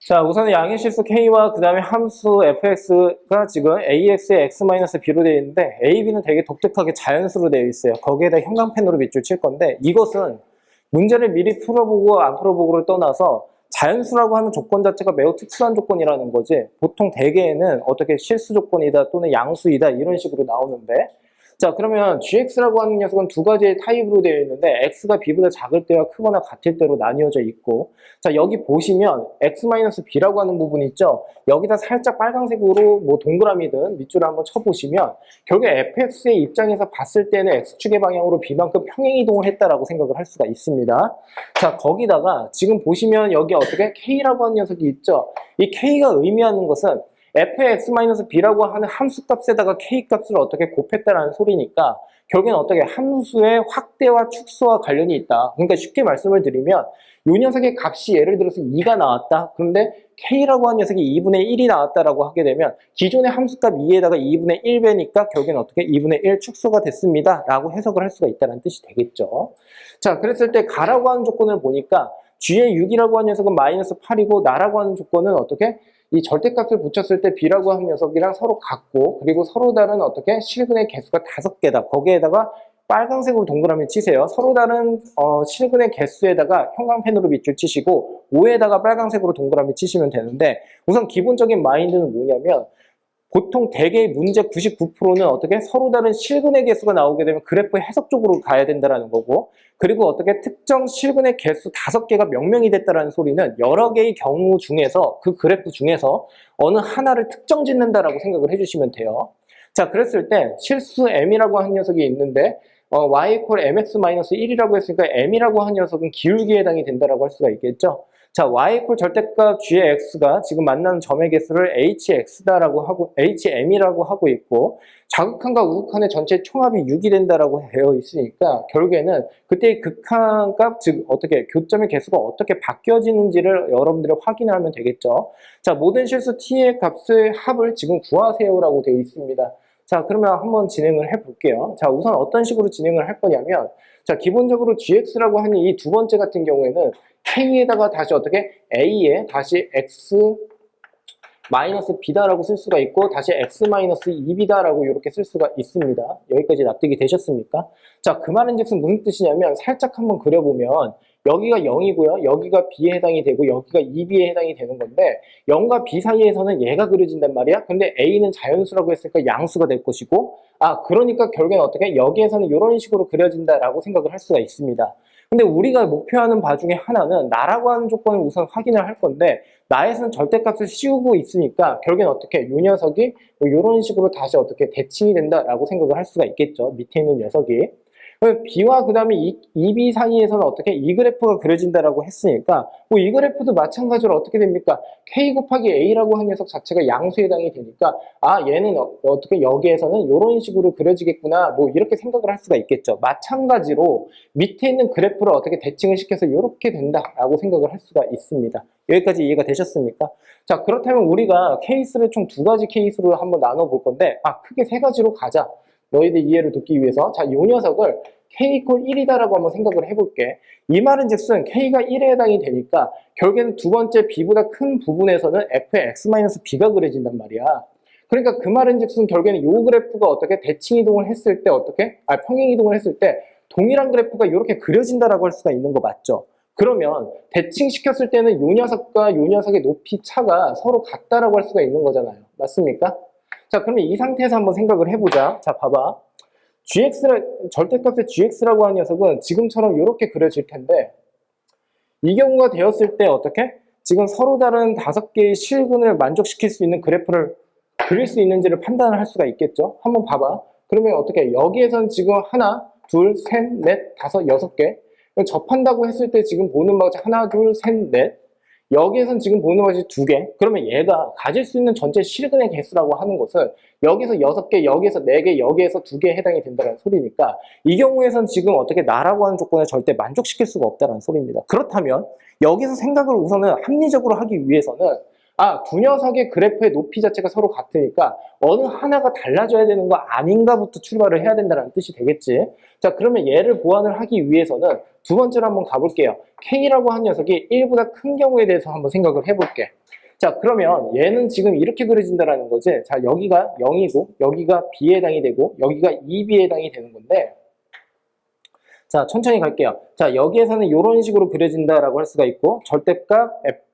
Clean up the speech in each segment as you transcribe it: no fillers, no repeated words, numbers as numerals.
자, 우선 양의 실수 K와 그 다음에 함수 fx가 지금 ax에 x-b로 되어 있는데 a, b는 되게 독특하게 자연수로 되어 있어요. 거기에다 형광펜으로 밑줄 칠 건데 이것은 문제를 미리 풀어보고 안 풀어보고를 떠나서 자연수라고 하는 조건 자체가 매우 특수한 조건이라는 거지. 보통 대개는 어떻게 실수 조건이다 또는 양수이다 이런 식으로 나오는데, 자, 그러면 gx라고 하는 녀석은 두 가지의 타입으로 되어 있는데 x가 b보다 작을 때와 크거나 같을 때로 나뉘어져 있고, 자, 여기 보시면 x-b라고 하는 부분이 있죠. 여기다 살짝 빨간색으로 뭐 동그라미든 밑줄을 한번 쳐보시면 결국에 fx의 입장에서 봤을 때는 x축의 방향으로 b만큼 평행이동을 했다라고 생각을 할 수가 있습니다. 자, 거기다가 지금 보시면 여기 어떻게 k라고 하는 녀석이 있죠. 이 k가 의미하는 것은 fx-b라고 하는 함수값에다가 k값을 어떻게 곱했다라는 소리니까 결국엔 어떻게 함수의 확대와 축소와 관련이 있다. 그러니까 쉽게 말씀을 드리면 이 녀석의 값이 예를 들어서 2가 나왔다. 그런데 k라고 하는 녀석이 2분의 1이 나왔다라고 하게 되면 기존의 함수값 2에다가 2분의 1 배니까 결국엔 어떻게 2분의 1 축소가 됐습니다. 라고 해석을 할 수가 있다는 뜻이 되겠죠. 자, 그랬을 때 가라고 하는 조건을 보니까 g의 6이라고 하는 녀석은 마이너스 8이고 나라고 하는 조건은 어떻게 이 절대값을 붙였을 때 b라고 하는 녀석이랑 서로 같고 그리고 서로 다른 어떻게 실근의 개수가 5개다. 거기에다가 빨간색으로 동그라미 치세요. 서로 다른 실근의 개수에다가 형광펜으로 밑줄 치시고 5에다가 빨간색으로 동그라미 치시면 되는데 우선 기본적인 마인드는 뭐냐면 보통 대개의 문제 99%는 어떻게 서로 다른 실근의 개수가 나오게 되면 그래프 해석 쪽으로 가야 된다는 거고 그리고 어떻게 특정 실근의 개수 5개가 명명이 됐다는 소리는 여러 개의 경우 중에서 그 그래프 중에서 어느 하나를 특정 짓는다라고 생각을 해주시면 돼요. 자, 그랬을 때 실수 m이라고 하는 녀석이 있는데 y equal mx-1이라고 했으니까 m이라고 하는 녀석은 기울기에 해당이 된다라고 할 수가 있겠죠. 자, y equal 절대값 g의 x가 지금 만나는 점의 개수를 hx다라고 하고 hm이라고 하고 있고 자극한과 우극한의 전체 총합이 6이 된다라고 되어 있으니까 결국에는 그때의 극한값 즉 어떻게 교점의 개수가 어떻게 바뀌어지는지를 여러분들이 확인을 하면 되겠죠. 자, 모든 실수 t의 값의 합을 지금 구하세요라고 되어 있습니다. 자, 그러면 한번 진행을 해볼게요. 자, 우선 어떤 식으로 진행을 할 거냐면 자, 기본적으로 gx라고 하는 이 두 번째 같은 경우에는 k에다가 다시 어떻게 a에 다시 x 마이너스 b다라고 쓸 수가 있고 다시 x 마이너스 2b다라고 이렇게 쓸 수가 있습니다. 여기까지 납득이 되셨습니까? 자, 그 말은 즉슨 무슨 뜻이냐면 살짝 한번 그려보면 여기가 0이고요. 여기가 b에 해당이 되고 여기가 2b에 해당이 되는 건데 0과 b 사이에서는 얘가 그려진단 말이야. 근데 a는 자연수라고 했으니까 양수가 될 것이고 그러니까 결국엔 어떻게 여기에서는 이런 식으로 그려진다라고 생각을 할 수가 있습니다. 근데 우리가 목표하는 바 중에 하나는 나라고 하는 조건을 우선 확인을 할 건데 나에서는 절대값을 씌우고 있으니까 결국엔 어떻게 이 녀석이 뭐 이런 식으로 다시 어떻게 대칭이 된다라고 생각을 할 수가 있겠죠. 밑에 있는 녀석이. b와 그 다음에 2b 사이에서는 어떻게 이 그래프가 그려진다라고 했으니까 뭐 이 그래프도 마찬가지로 어떻게 됩니까? k 곱하기 a라고 한 녀석 자체가 양수에 해당이 되니까 얘는 어떻게 여기에서는 이런 식으로 그려지겠구나 뭐 이렇게 생각을 할 수가 있겠죠. 마찬가지로 밑에 있는 그래프를 어떻게 대칭을 시켜서 이렇게 된다라고 생각을 할 수가 있습니다. 여기까지 이해가 되셨습니까? 자, 그렇다면 우리가 케이스를 총 두 가지 케이스로 한번 나눠 볼 건데 크게 세 가지로 가자. 너희들 이해를 돕기 위해서 자, 이 녀석을 k equal 1이다라고 한번 생각을 해볼게. 이 말은 즉슨 k가 1에 해당이 되니까 결국에는 두 번째 b보다 큰 부분에서는 f의 x-b가 그려진단 말이야. 그러니까 그 말은 즉슨 결국에는 이 그래프가 어떻게 대칭 이동을 했을 때 어떻게 평행 이동을 했을 때 동일한 그래프가 이렇게 그려진다라고 할 수가 있는 거 맞죠? 그러면 대칭 시켰을 때는 이 녀석과 이 녀석의 높이 차가 서로 같다라고 할 수가 있는 거잖아요. 맞습니까? 자, 그러면 이 상태에서 한번 생각을 해보자. 자, 봐봐. 절대값의 gx라고 하는 녀석은 지금처럼 이렇게 그려질 텐데 이 경우가 되었을 때 어떻게? 지금 서로 다른 5개의 실근을 만족시킬 수 있는 그래프를 그릴 수 있는지를 판단을 할 수가 있겠죠? 한번 봐봐. 그러면 어떻게? 여기에선 지금 하나, 둘, 셋, 넷, 다섯, 6개 접한다고 했을 때 지금 보는 바가 하나, 둘, 셋, 넷 여기에선 지금 보는 것이 2개. 그러면 얘가 가질 수 있는 전체 실근의 개수라고 하는 것은 여기서 6개, 여기에서 4개, 여기에서 2개에 해당이 된다는 소리니까 이 경우에선 지금 어떻게 나라고 하는 조건을 절대 만족시킬 수가 없다는 소리입니다. 그렇다면 여기서 생각을 우선은 합리적으로 하기 위해서는 두 녀석의 그래프의 높이 자체가 서로 같으니까 어느 하나가 달라져야 되는 거 아닌가부터 출발을 해야 된다는 뜻이 되겠지. 자, 그러면 얘를 보완을 하기 위해서는 두 번째로 한번 가볼게요. K라고 한 녀석이 1보다 큰 경우에 대해서 한번 생각을 해볼게. 자, 그러면 얘는 지금 이렇게 그려진다는 거지. 자, 여기가 0이고 여기가 B에 해당이 되고 여기가 2B에 해당이 되는 건데, 자, 천천히 갈게요. 자, 여기에서는 이런 식으로 그려진다라고 할 수가 있고,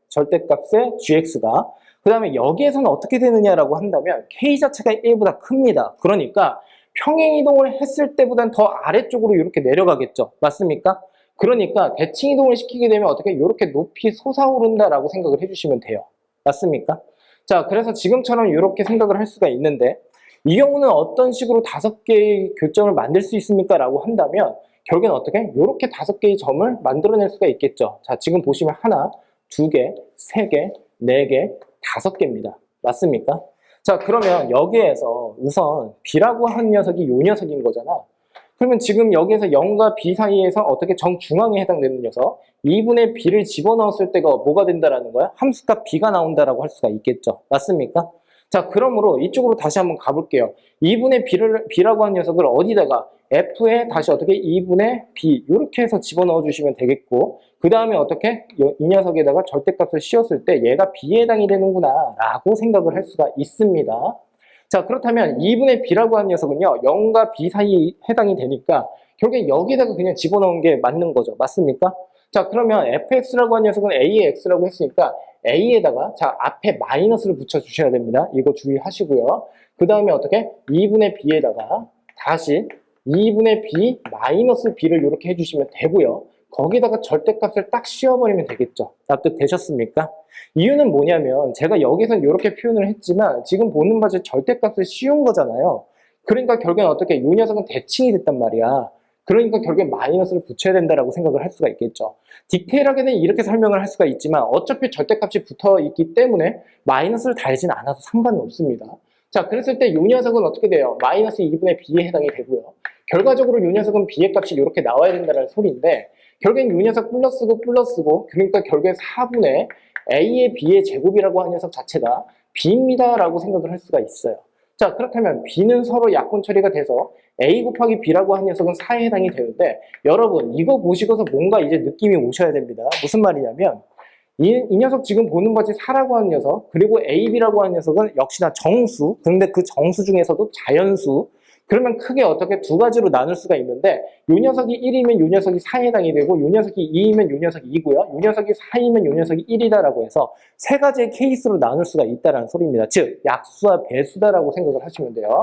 절대값의 gx가, 그 다음에 여기에서는 어떻게 되느냐라고 한다면 k 자체가 1보다 큽니다. 그러니까 평행이동을 했을 때보단 더 아래쪽으로 이렇게 내려가겠죠. 맞습니까? 그러니까 대칭이동을 시키게 되면 어떻게 이렇게 높이 솟아오른다라고 생각을 해주시면 돼요. 맞습니까? 자, 그래서 지금처럼 이렇게 생각을 할 수가 있는데, 이 경우는 어떤 식으로 5개의 교점을 만들 수 있습니까? 라고 한다면 결국엔 어떻게? 이렇게 5개의 점을 만들어낼 수가 있겠죠. 자, 지금 보시면 하나, 2개, 3개, 4개, 5개입니다. 맞습니까? 자, 그러면 여기에서 우선 B라고 한 녀석이 이 녀석인 거잖아. 그러면 지금 여기에서 0과 B 사이에서 어떻게 정중앙에 해당되는 녀석 2분의 B를 집어넣었을 때가 뭐가 된다라는 거야? 함수값 B가 나온다라고 할 수가 있겠죠. 맞습니까? 자, 그러므로 이쪽으로 다시 한번 가볼게요. 2분의 B라고 한 녀석을 어디다가 F에 다시 어떻게 2분의 B 이렇게 해서 집어넣어 주시면 되겠고, 그 다음에 어떻게 이 녀석에다가 절대값을 씌웠을 때 얘가 B에 해당이 되는구나 라고 생각을 할 수가 있습니다. 자, 그렇다면 2분의 B라고 한 녀석은요 0과 B 사이에 해당이 되니까 결국엔 여기다가 그냥 집어넣은 게 맞는 거죠. 맞습니까? 자, 그러면 fx라고 한 녀석은 a의 x라고 했으니까 a에다가 자 앞에 마이너스를 붙여주셔야 됩니다. 이거 주의하시고요. 그 다음에 어떻게 2분의 b에다가 다시 2분의 b 마이너스 b를 이렇게 해주시면 되고요. 거기다가 절대값을 딱 씌워버리면 되겠죠. 납득되셨습니까? 이유는 뭐냐면 제가 여기서는 이렇게 표현을 했지만 지금 보는 바지 절대값을 씌운 거잖아요. 그러니까 결국엔 어떻게 이 녀석은 대칭이 됐단 말이야. 그러니까 결국엔 마이너스를 붙여야 된다라고 생각을 할 수가 있겠죠. 디테일하게는 이렇게 설명을 할 수가 있지만 어차피 절대값이 붙어 있기 때문에 마이너스를 달진 않아도 상관은 없습니다. 자, 그랬을 때 이 녀석은 어떻게 돼요? 마이너스 2분의 b에 해당이 되고요. 결과적으로 이 녀석은 b의 값이 이렇게 나와야 된다는 소리인데 결국엔 이 녀석 플러스고 그러니까 결국엔 4분의 a의 b의 제곱이라고 한 녀석 자체가 b입니다 라고 생각을 할 수가 있어요. 자, 그렇다면 b는 서로 약분 처리가 돼서 a 곱하기 b라고 한 녀석은 4에 해당이 되는데 여러분 이거 보시고서 뭔가 이제 느낌이 오셔야 됩니다. 무슨 말이냐면 이 녀석 지금 보는 바지 4라고 하는 녀석 그리고 AB라고 하는 녀석은 역시나 정수, 근데 그 정수 중에서도 자연수. 그러면 크게 어떻게 두 가지로 나눌 수가 있는데 이 녀석이 1이면 이 녀석이 4에 해당이 되고 이 녀석이 2이면 이 녀석이 2고요. 이 녀석이 4이면 이 녀석이 1이다라고 해서 세 가지의 케이스로 나눌 수가 있다는 소리입니다. 즉 약수와 배수다라고 생각을 하시면 돼요.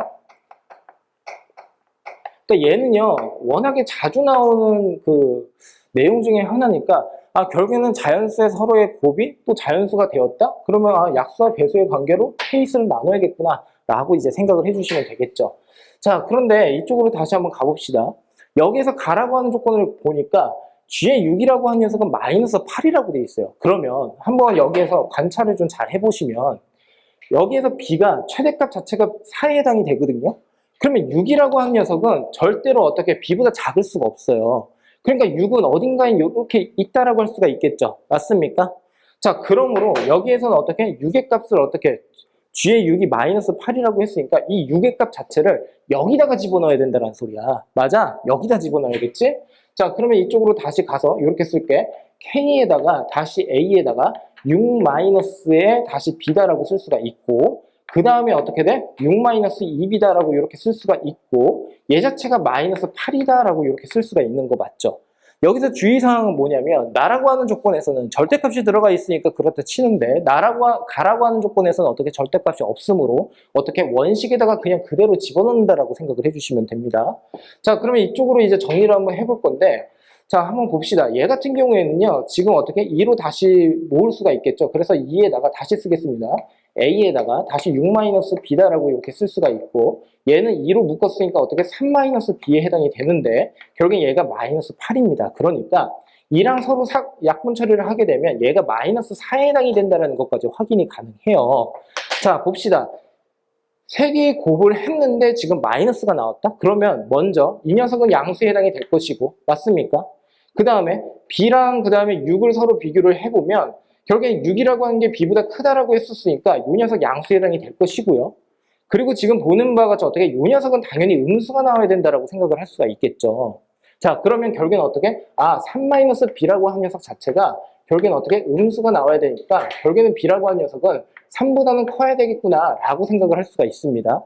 그러니까 얘는요 워낙에 자주 나오는 그 내용 중에 하나니까 결국에는 자연수의 서로의 곱이 또 자연수가 되었다? 그러면 약수와 배수의 관계로 케이스를 나눠야겠구나 라고 이제 생각을 해주시면 되겠죠. 자, 그런데 이쪽으로 다시 한번 가봅시다. 여기에서 가라고 하는 조건을 보니까 G의 6이라고 하는 녀석은 마이너스 8이라고 되어 있어요. 그러면 한번 여기에서 관찰을 좀 잘 해보시면 여기에서 B가 최대값 자체가 4에 해당이 되거든요. 그러면 6이라고 하는 녀석은 절대로 어떻게 B보다 작을 수가 없어요. 그러니까 6은 어딘가에 이렇게 있다라고 할 수가 있겠죠. 맞습니까? 자, 그러므로 여기에서는 어떻게 6의 값을 어떻게 G의 6이 마이너스 8이라고 했으니까 이 6의 값 자체를 여기다가 집어넣어야 된다는 소리야. 맞아? 여기다 집어넣어야겠지? 자, 그러면 이쪽으로 다시 가서 이렇게 쓸게. K에다가 다시 A에다가 6 마이너스에 다시 B다라고 쓸 수가 있고 그 다음에 어떻게 돼? 6 마이너스 2B다라고 이렇게 쓸 수가 있고 얘 자체가 마이너스 8이다라고 이렇게 쓸 수가 있는 거 맞죠? 여기서 주의사항은 뭐냐면 나라고 하는 조건에서는 절대값이 들어가 있으니까 그렇다 치는데 가라고 하는 조건에서는 어떻게 절대값이 없으므로 어떻게 원식에다가 그냥 그대로 집어넣는다라고 생각을 해주시면 됩니다. 자, 그러면 이쪽으로 이제 정리를 한번 해볼 건데 자, 한번 봅시다. 얘 같은 경우에는요 지금 어떻게 2로 다시 모을 수가 있겠죠. 그래서 2에다가 다시 쓰겠습니다. A에다가 다시 6-B다라고 이렇게 쓸 수가 있고 얘는 2로 묶었으니까 어떻게 3-B에 해당이 되는데 결국엔 얘가 마이너스 8입니다. 그러니까 2랑 서로 약분 처리를 하게 되면 얘가 마이너스 4에 해당이 된다는 것까지 확인이 가능해요. 자, 봅시다. 3개의 곱을 했는데 지금 마이너스가 나왔다? 그러면 먼저 이 녀석은 양수에 해당이 될 것이고 맞습니까? 그 다음에 B랑 그 다음에 6을 서로 비교를 해보면 결국엔 6이라고 하는 게 B보다 크다라고 했었으니까 이 녀석 양수에 해당이 될 것이고요. 그리고 지금 보는 바와 같이 어떻게 이 녀석은 당연히 음수가 나와야 된다라고 생각을 할 수가 있겠죠. 자, 그러면 결국엔 어떻게? 3-B라고 한 녀석 자체가 결국엔 어떻게? 음수가 나와야 되니까 결국에는 B라고 한 녀석은 3보다는 커야 되겠구나 라고 생각을 할 수가 있습니다.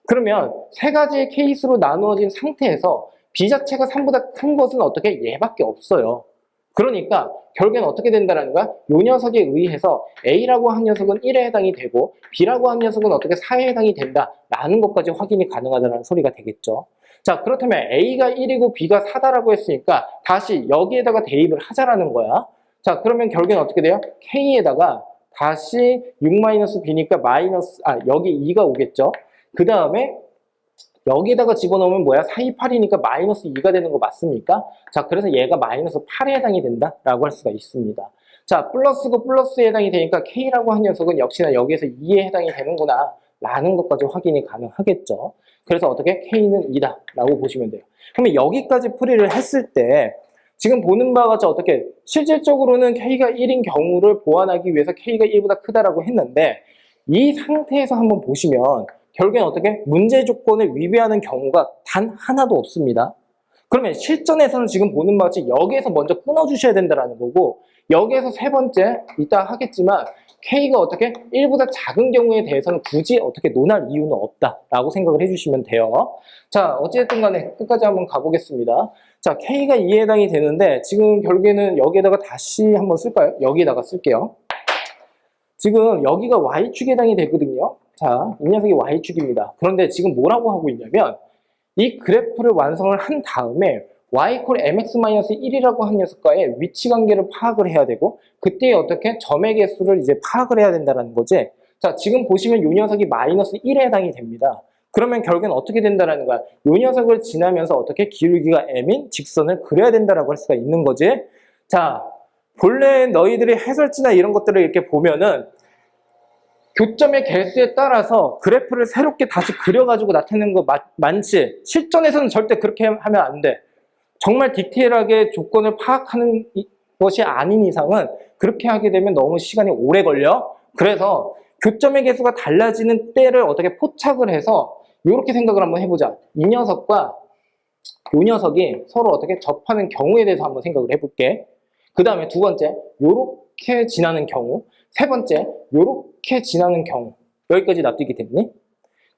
그러면 세 가지의 케이스로 나누어진 상태에서 B 자체가 3보다 큰 것은 어떻게? 얘밖에 없어요. 그러니까 결국엔 어떻게 된다는 거야? 요 녀석에 의해서 A라고 한 녀석은 1에 해당이 되고 B라고 한 녀석은 어떻게 4에 해당이 된다라는 것까지 확인이 가능하다는 소리가 되겠죠. 자, 그렇다면 A가 1이고 B가 4다라고 했으니까 다시 여기에다가 대입을 하자라는 거야. 자, 그러면 결국엔 어떻게 돼요? K에다가 다시 6-B니까 여기 2가 오겠죠. 그 다음에 여기에다가 집어넣으면 뭐야? 4, 2, 8이니까 -2가 되는 거 맞습니까? 자, 그래서 얘가 -8에 해당이 된다라고 할 수가 있습니다. 자, 플러스고 플러스에 해당이 되니까 K라고 한 녀석은 역시나 여기에서 2에 해당이 되는구나 라는 것까지 확인이 가능하겠죠. 그래서 어떻게? K는 2다 라고 보시면 돼요. 그러면 여기까지 풀이를 했을 때 지금 보는 바와 같이 어떻게? 실질적으로는 K가 1인 경우를 보완하기 위해서 K가 1보다 크다라고 했는데 이 상태에서 한번 보시면 결국엔 어떻게? 문제 조건을 위배하는 경우가 단 하나도 없습니다. 그러면 실전에서는 지금 보는 바와 같이 여기에서 먼저 끊어주셔야 된다는 거고 여기에서 세 번째, 이따 하겠지만 K가 어떻게? 1보다 작은 경우에 대해서는 굳이 어떻게 논할 이유는 없다라고 생각을 해주시면 돼요. 자, 어찌됐든 간에 끝까지 한번 가보겠습니다. 자, K가 2에 해당이 되는데 지금 결국에는 여기에다가 다시 한번 쓸까요? 여기에다가 쓸게요. 지금 여기가 Y축에 해당이 되거든요. 자, 이 녀석이 Y축입니다. 그런데 지금 뭐라고 하고 있냐면 이 그래프를 완성을 한 다음에 y = mx-1이라고 한 녀석과의 위치 관계를 파악을 해야 되고 그때 어떻게 점의 개수를 이제 파악을 해야 된다는 거지. 자, 지금 보시면 이 녀석이 -1에 해당이 됩니다. 그러면 결국엔 어떻게 된다는 거야? 이 녀석을 지나면서 어떻게 기울기가 m인 직선을 그려야 된다라고 할 수가 있는 거지. 자, 본래 너희들이 해설지나 이런 것들을 이렇게 보면은 교점의 개수에 따라서 그래프를 새롭게 다시 그려가지고 나타내는 거 많지. 실전에서는 절대 그렇게 하면 안 돼. 정말 디테일하게 조건을 파악하는 것이 아닌 이상은 그렇게 하게 되면 너무 시간이 오래 걸려. 그래서 교점의 개수가 달라지는 때를 어떻게 포착을 해서 이렇게 생각을 한번 해보자. 이 녀석과 이 녀석이 서로 어떻게 접하는 경우에 대해서 한번 생각을 해볼게. 그 다음에 두 번째, 요렇게 지나는 경우. 세 번째, 요렇게 지나는 경우. 여기까지 납득이 됐니?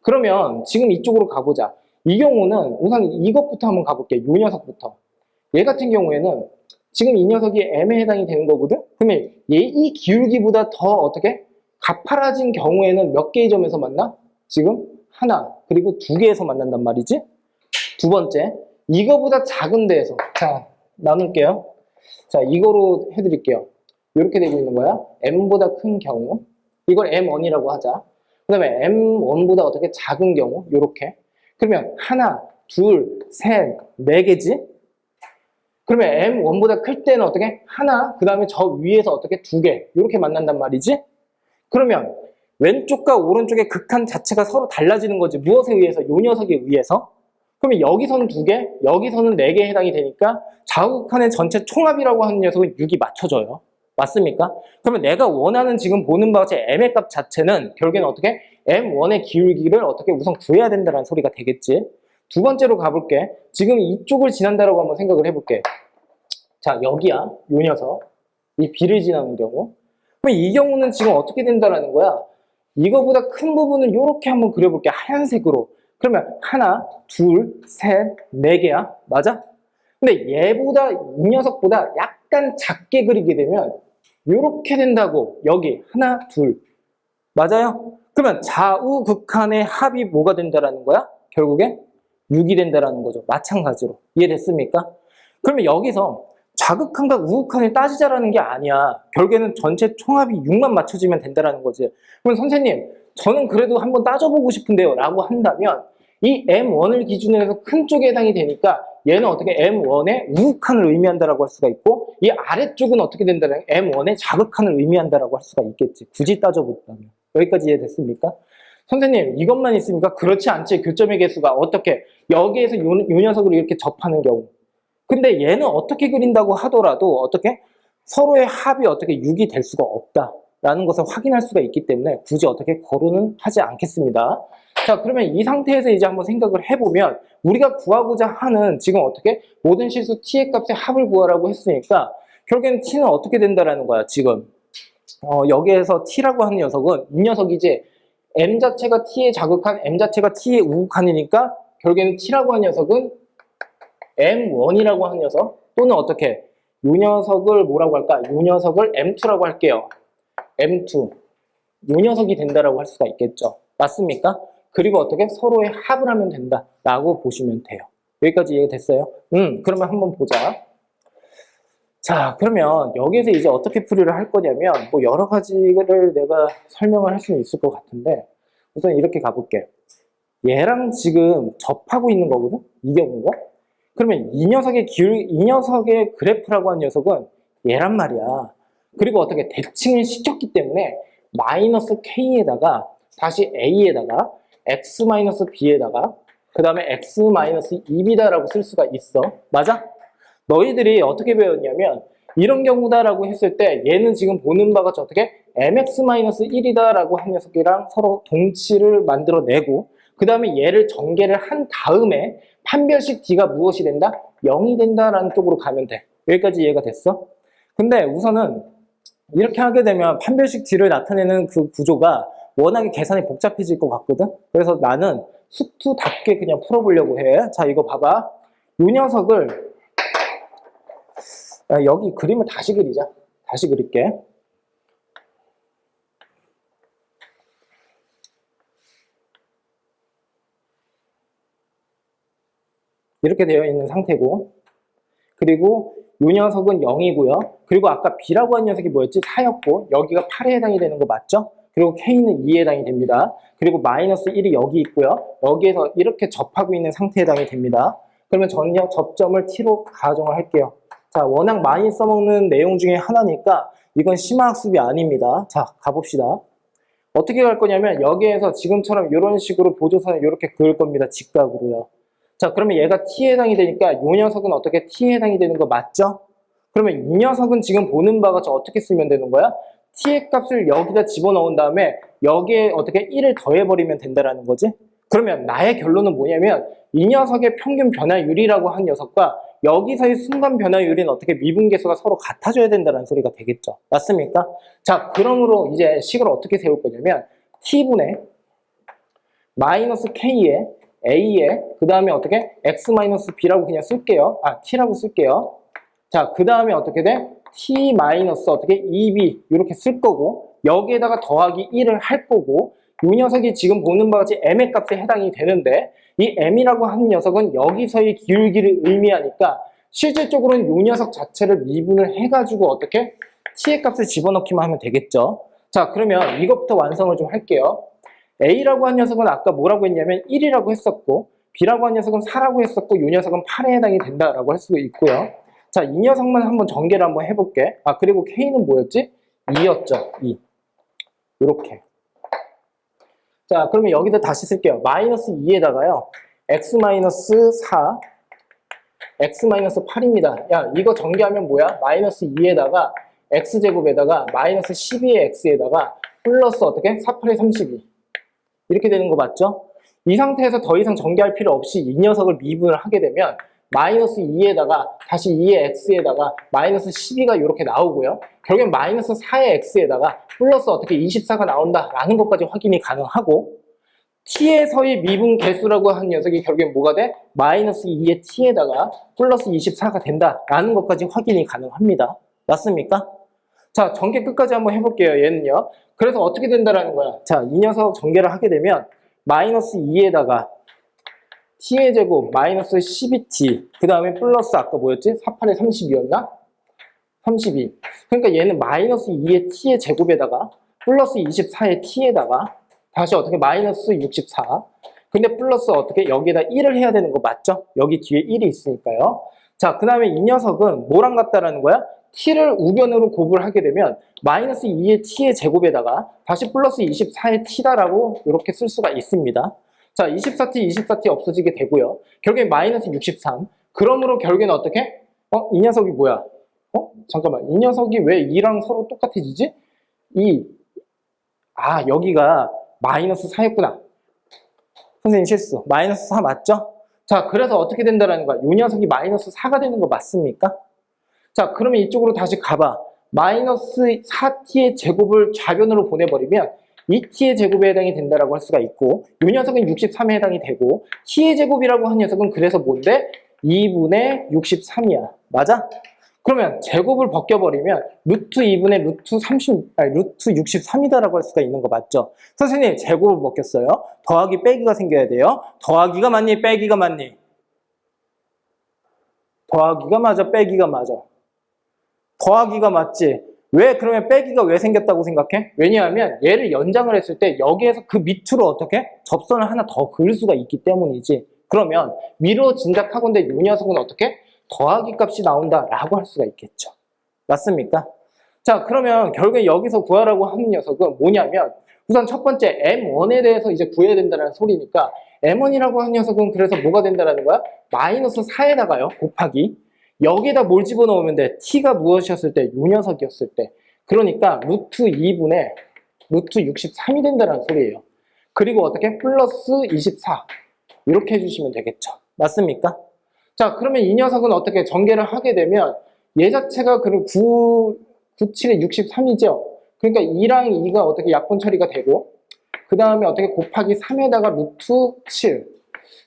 그러면 지금 이쪽으로 가보자. 이 경우는 우선 이것부터 한번 가볼게. 요 녀석부터. 얘 같은 경우에는 지금 이 녀석이 M에 해당이 되는 거거든? 그러면 이 기울기보다 더 어떻게? 가파라진 경우에는 몇 개의 점에서 만나? 지금 하나, 그리고 두 개에서 만난단 말이지? 두 번째, 이거보다 작은 데에서. 자, 나눌게요. 자, 이거로 해드릴게요. 이렇게 되고 있는 거야. M보다 큰 경우. 이걸 M1이라고 하자. 그 다음에 M1보다 어떻게 작은 경우. 요렇게. 그러면 하나, 둘, 셋, 네 개지? 그러면 M1보다 클 때는 어떻게? 하나, 그 다음에 저 위에서 어떻게? 두 개. 이렇게 만난단 말이지? 그러면 왼쪽과 오른쪽의 극한 자체가 서로 달라지는 거지. 무엇에 의해서? 요 녀석에 의해서. 그러면 여기서는 두 개, 여기서는 네 개에 해당이 되니까 좌우극한의 전체 총합이라고 하는 녀석은 6이 맞춰져요. 맞습니까? 그러면 내가 원하는 지금 보는 바와 같이 M의 값 자체는 결국에는 어떻게? M1의 기울기를 어떻게 우선 구해야 된다는 소리가 되겠지. 두 번째로 가볼게. 지금 이쪽을 지난다라고 한번 생각을 해볼게. 자, 여기야. 요 녀석. 이 B를 지나는 경우. 그럼 이 경우는 지금 어떻게 된다라는 거야? 이거보다 큰 부분을 이렇게 한번 그려볼게. 하얀색으로. 그러면 하나, 둘, 셋, 네 개야. 맞아? 근데 얘보다, 이 녀석보다 약간 작게 그리게 되면 이렇게 된다고. 여기 하나, 둘. 맞아요? 그러면 좌우 극한의 합이 뭐가 된다라는 거야? 결국에 6이 된다라는 거죠. 마찬가지로. 이해됐습니까? 그러면 여기서 좌극한과 우극한을 따지자라는 게 아니야. 결국에는 전체 총합이 6만 맞춰지면 된다라는 거지. 그럼 선생님, 저는 그래도 한번 따져보고 싶은데요. 라고 한다면 이 M1을 기준으로 해서 큰 쪽에 해당이 되니까 얘는 어떻게 M1의 우극한을 의미한다라고 할 수가 있고 이 아래쪽은 어떻게 된다는 M1의 자극한을 의미한다라고 할 수가 있겠지. 굳이 따져본다면. 여기까지 이해됐습니까? 선생님, 이것만 있습니까? 그렇지 않지. 교점의 개수가 어떻게 여기에서 요 녀석으로 이렇게 접하는 경우. 근데 얘는 어떻게 그린다고 하더라도 어떻게 서로의 합이 어떻게 6이 될 수가 없다라는 것을 확인할 수가 있기 때문에 굳이 어떻게 거론은 하지 않겠습니다. 자, 그러면 이 상태에서 이제 한번 생각을 해보면 우리가 구하고자 하는 지금 어떻게 모든 실수 t의 값의 합을 구하라고 했으니까 결국에는 t는 어떻게 된다라는 거야, 지금. 여기에서 t라고 하는 녀석은 이 녀석이지 m 자체가 t의 자극한 m 자체가 t의 우극한이니까 결국에는 t라고 하는 녀석은 m1이라고 하는 녀석 또는 어떻게 이 녀석을 뭐라고 할까? 이 녀석을 m2라고 할게요. m2 이 녀석이 된다라고 할 수가 있겠죠. 맞습니까? 그리고 어떻게 서로의 합을 하면 된다라고 보시면 돼요. 여기까지 이해가 됐어요? 그러면 한번 보자. 자, 그러면 여기에서 이제 어떻게 풀이를 할 거냐면 뭐 여러 가지를 내가 설명을 할 수는 있을 것 같은데 우선 이렇게 가볼게. 얘랑 지금 접하고 있는 거거든? 이 경우가? 그러면 이 녀석의 그래프라고 하는 녀석은 얘란 말이야. 그리고 어떻게 대칭을 시켰기 때문에 마이너스 k에다가 다시 a에다가 x-b에다가 그 다음에 x-2b다라고 쓸 수가 있어. 맞아? 너희들이 어떻게 배웠냐면 이런 경우다라고 했을 때 얘는 지금 보는 바가 어떻게 mx-1이다라고 한 녀석이랑 서로 동치를 만들어내고 그 다음에 얘를 전개를 한 다음에 판별식 d가 무엇이 된다? 0이 된다라는 쪽으로 가면 돼. 여기까지 이해가 됐어? 근데 우선은 이렇게 하게 되면 판별식 d를 나타내는 그 구조가 워낙에 계산이 복잡해질 것 같거든? 그래서 나는 수투답게 그냥 풀어보려고 해. 자, 이거 봐봐. 이 녀석을 여기 그림을 다시 그리자. 다시 그릴게. 이렇게 되어 있는 상태고 그리고 이 녀석은 0이고요. 그리고 아까 b라고 한 녀석이 뭐였지? 4였고 여기가 8에 해당이 되는 거 맞죠? 그리고 k는 2에 해당이 됩니다. 그리고 마이너스 1이 여기 있고요. 여기에서 이렇게 접하고 있는 상태에 해당이 됩니다. 그러면 전혀 접점을 t로 가정을 할게요. 자, 워낙 많이 써먹는 내용 중에 하나니까 이건 심화학습이 아닙니다. 자, 가봅시다. 어떻게 갈 거냐면 여기에서 지금처럼 이런 식으로 보조선을 이렇게 그을 겁니다. 직각으로요. 자, 그러면 얘가 t에 해당이 되니까 이 녀석은 어떻게 t에 해당이 되는 거 맞죠? 그러면 이 녀석은 지금 보는 바가 어떻게 쓰면 되는 거야? t의 값을 여기다 집어넣은 다음에 여기에 어떻게 1을 더해버리면 된다라는 거지? 그러면 나의 결론은 뭐냐면 이 녀석의 평균 변화율이라고 한 녀석과 여기서의 순간 변화율인 어떻게 미분계수가 서로 같아져야 된다는 소리가 되겠죠. 맞습니까? 자, 그러므로 이제 식을 어떻게 세울 거냐면 t분의 마이너스 k에 a에 그 다음에 어떻게 x-b라고 그냥 쓸게요. t라고 쓸게요. 자, 그 다음에 어떻게 돼? t 마이너스 어떻게 2b 이렇게 쓸 거고 여기에다가 더하기 1을 할 거고 이 녀석이 지금 보는 바와 같이 m의 값에 해당이 되는데 이 m이라고 하는 녀석은 여기서의 기울기를 의미하니까 실질적으로는 이 녀석 자체를 미분을 해가지고 어떻게 t의 값을 집어넣기만 하면 되겠죠. 자, 그러면 이것부터 완성을 좀 할게요. a라고 한 녀석은 아까 뭐라고 했냐면 1이라고 했었고 b라고 한 녀석은 4라고 했었고 이 녀석은 8에 해당이 된다라고 할 수가 있고요. 자, 이 녀석만 한번 전개를 한번 해볼게. 그리고 k는 뭐였지? 2였죠. 2. 이렇게. 자, 그러면 여기다 다시 쓸게요. 마이너스 2에다가요. x-4, x-8입니다. 야, 이거 전개하면 뭐야? 마이너스 2에다가 x제곱에다가 마이너스 12의 x에다가 플러스 어떻게? 4, 8에 32. 이렇게 되는 거 맞죠? 이 상태에서 더 이상 전개할 필요 없이 이 녀석을 미분을 하게 되면 마이너스 2에다가 다시 2의 x에다가 마이너스 12가 이렇게 나오고요. 결국엔 마이너스 4의 x에다가 플러스 어떻게 24가 나온다라는 것까지 확인이 가능하고 t에서의 미분 개수라고 하는 녀석이 결국엔 뭐가 돼? 마이너스 2의 t에다가 플러스 24가 된다라는 것까지 확인이 가능합니다. 맞습니까? 자, 전개 끝까지 한번 해볼게요. 얘는요. 그래서 어떻게 된다라는 거야? 자, 이 녀석 전개를 하게 되면 마이너스 2에다가 t의 제곱 마이너스 12t 그 다음에 플러스 아까 뭐였지? 4, 8에 32였나? 32. 그러니까 얘는 마이너스 2의 t의 제곱에다가 플러스 24의 t에다가 다시 어떻게 마이너스 64 근데 플러스 어떻게 여기에다 1을 해야 되는 거 맞죠? 여기 뒤에 1이 있으니까요. 자, 그 다음에 이 녀석은 뭐랑 같다라는 거야? t를 우변으로 곱을 하게 되면 마이너스 2의 t의 제곱에다가 다시 플러스 24의 t다라고 이렇게 쓸 수가 있습니다. 자, 24t, 24t 없어지게 되고요. 결국엔 마이너스 63. 그러므로 결국에는 어떻게? 이 녀석이 뭐야? 잠깐만. 이 녀석이 왜 2랑 서로 똑같아지지? 여기가 마이너스 4였구나. 선생님 실수. 마이너스 4 맞죠? 자, 그래서 어떻게 된다라는 거야? 이 녀석이 마이너스 4가 되는 거 맞습니까? 자, 그러면 이쪽으로 다시 가봐. 마이너스 4t의 제곱을 좌변으로 보내버리면 2t의 제곱에 해당이 된다라고 할 수가 있고, 이 녀석은 63에 해당이 되고, t의 제곱이라고 한 녀석은 그래서 뭔데? 2분의 63이야. 맞아? 그러면 제곱을 벗겨버리면 루트 2분의 루트 63이다라고 할 수가 있는 거 맞죠? 선생님, 제곱을 벗겼어요. 더하기 빼기가 생겨야 돼요. 더하기가 맞니? 빼기가 맞니? 더하기가 맞아? 빼기가 맞아? 더하기가 맞지? 왜 그러면 빼기가 왜 생겼다고 생각해? 왜냐하면 얘를 연장을 했을 때 여기에서 그 밑으로 어떻게? 접선을 하나 더 그을 수가 있기 때문이지. 그러면 위로 진작하건대 이 녀석은 어떻게? 더하기 값이 나온다라고 할 수가 있겠죠. 맞습니까? 자, 그러면 결국에 여기서 구하라고 하는 녀석은 뭐냐면 우선 첫 번째 M1에 대해서 이제 구해야 된다는 소리니까 M1이라고 하는 녀석은 그래서 뭐가 된다는 거야? 마이너스 4에다가요. 곱하기 여기에다 뭘 집어넣으면 돼? t가 무엇이었을 때? 이 녀석이었을 때. 그러니까 루트 2분의 루트 63이 된다는 소리예요. 그리고 어떻게? 플러스 24 이렇게 해주시면 되겠죠. 맞습니까? 자, 그러면 이 녀석은 어떻게 전개를 하게 되면 얘 자체가 그럼 97에 63이죠. 그러니까 2랑 2가 어떻게 약분 처리가 되고 그 다음에 어떻게 곱하기 3에다가 루트 7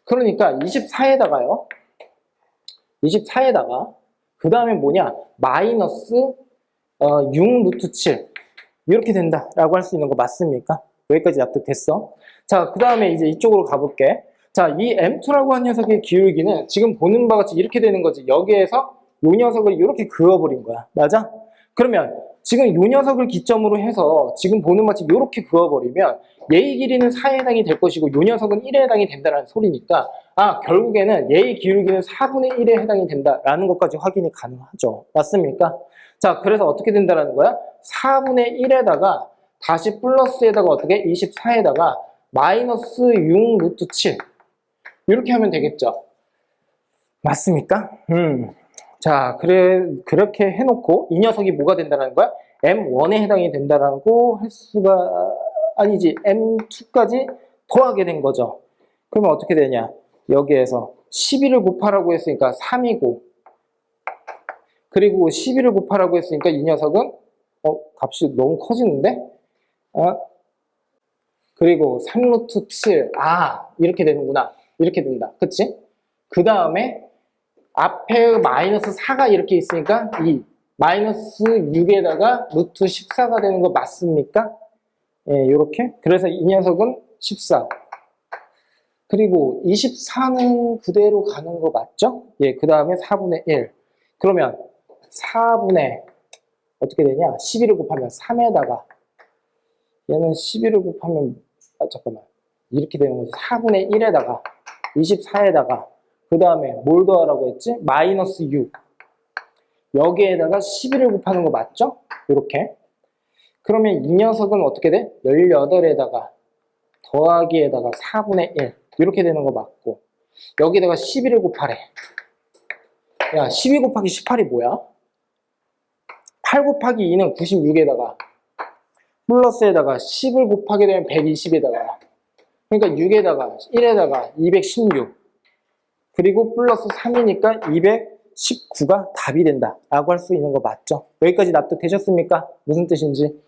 그러니까 24에다가요. 24에다가 그 다음에 뭐냐? 마이너스 6 루트 7 이렇게 된다라고 할 수 있는 거 맞습니까? 여기까지 납득됐어? 자, 그 다음에 이제 이쪽으로 가볼게. 자, 이 M2라고 한 녀석의 기울기는 지금 보는 바와 같이 이렇게 되는 거지. 여기에서 이 녀석을 이렇게 그어버린 거야. 맞아? 그러면 지금 이 녀석을 기점으로 해서 지금 보는 바와 같이 이렇게 그어버리면 얘의 길이는 4에 해당이 될 것이고 이 녀석은 1에 해당이 된다는 소리니까 결국에는 얘의 기울기는 4분의 1에 해당이 된다라는 것까지 확인이 가능하죠. 맞습니까? 자, 그래서 어떻게 된다는 거야? 4분의 1에다가 다시 플러스에다가 어떻게? 24에다가 마이너스 6 루트 7 이렇게 하면 되겠죠. 맞습니까? 자, 그렇게 해놓고 이 녀석이 뭐가 된다는 거야? M1에 해당이 된다라고 할 수가 아니지. M2까지 더하게 된 거죠. 그러면 어떻게 되냐? 여기에서 12를 곱하라고 했으니까 3이고 그리고 12를 곱하라고 했으니까 이 녀석은 값이 너무 커지는데? 그리고 3루트 7 이렇게 되는구나. 이렇게 된다. 그치? 그 다음에 앞에 마이너스 4가 이렇게 있으니까 이 마이너스 6에다가 루트 14가 되는 거 맞습니까? 예, 요렇게. 그래서 이 녀석은 14. 그리고 24는 그대로 가는 거 맞죠? 예, 그 다음에 4분의 1. 그러면 4분의 어떻게 되냐? 11을 곱하면 3에다가 얘는 11을 곱하면 잠깐만. 이렇게 되는 거지. 4분의 1에다가 24에다가 그 다음에 뭘 더하라고 했지? 마이너스 6 여기에다가 11을 곱하는 거 맞죠? 이렇게. 그러면 이 녀석은 어떻게 돼? 18에다가 더하기에다가 4분의 1 이렇게 되는 거 맞고 여기에다가 11을 곱하래. 야, 12 곱하기 18이 뭐야? 8 곱하기 2는 96에다가 플러스에다가 10을 곱하게 되면 120에다가 그러니까 6에다가 1에다가 216 그리고 플러스 3이니까 219가 답이 된다 라고 할 수 있는 거 맞죠? 여기까지 납득되셨습니까? 무슨 뜻인지?